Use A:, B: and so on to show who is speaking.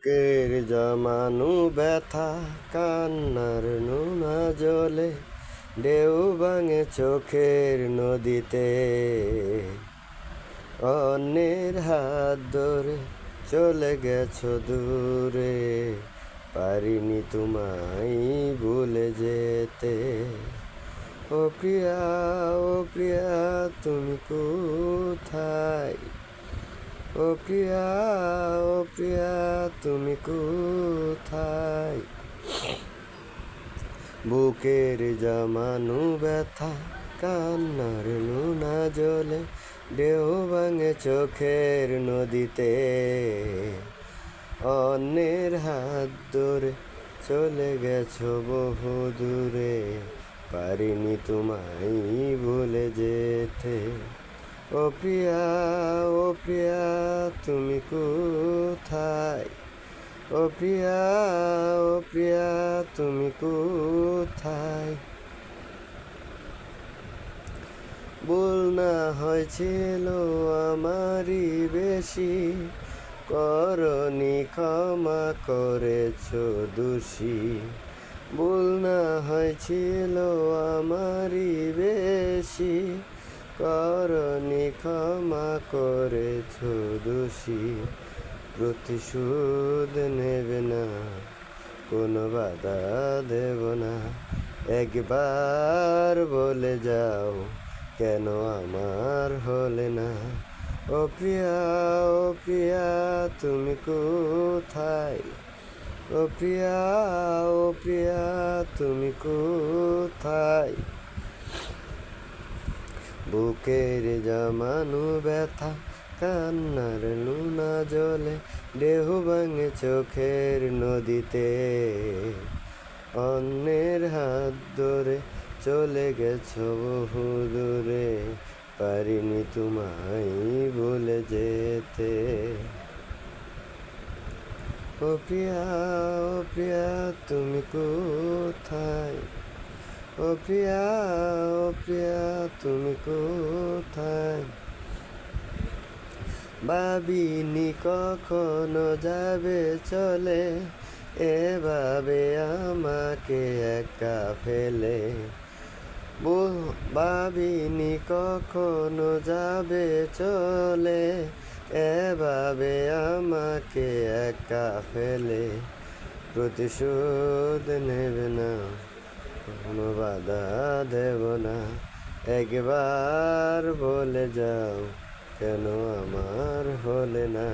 A: বুকের জমানো ব্যথা কান্নার নোনা জলে ঢেউ ভাঙে চোখের নদীতে। অন্যের হাত ধরে চলে গেছো দূরে, পারিনি তোমায় ভুলে যেতে। ও প্রিয়া, ও প্রিয়া তুমি কোথায়? ও প্রিয়া, ও প্রিয়া তুমি কোথায়? বুকের জমানো ব্যথা কান্নার নোনা জলে ঢেউ ভাঙে চোখের নদীতে। অন্যের হাত ধরে চলে গেছো বহু দূরে, পারিনি তোমায় ভুলে যেতে। ও প্রিয়া, ও প্রিয়া তুমি কোথায়? ও প্রিয়া, ও প্রিয়া তুমি কোথায়? ভুল না হয়েছিল আমারই বেশি, করনি ক্ষমা করেছো দোষী। ভুল না হয়েছিল আমারই বেশি, করনি ক্ষমা করেছো দোষী। প্রতিশোধ নেবে না, কোনো বাধা দেব না, একবার বলে যাও কেন আমার হলে না। ও প্রিয়া, ও প্রিয়া তুমি কোথায়? ও প্রিয়া, ও প্রিয়া তুমি কোথায়? বুকের জমানো ব্যথা কান্নার নোনা জলে ঢেউ ভাঙে চোখের নদীতে। অন্যের হাত ধরে চলে গেছো বহু দূরে, পারিনি তোমায় ভুলে যেতে। ও প্রিয়া, ও প্রিয়া তুমি কোথায়? ও প্রিয়া, ও প্রিয়া তুমি কোথায়? ভাবিনি কখনো যাবে চলে, এভাবে আমাকে একা ফেলে। ভাবিনি কখনো যাবে চলে, এভাবে আমাকে একা ফেলে। প্রতিশোধ নেবে না, কোনো বাধা দেব না, একবার বলে যাও কেন আমার হলে না।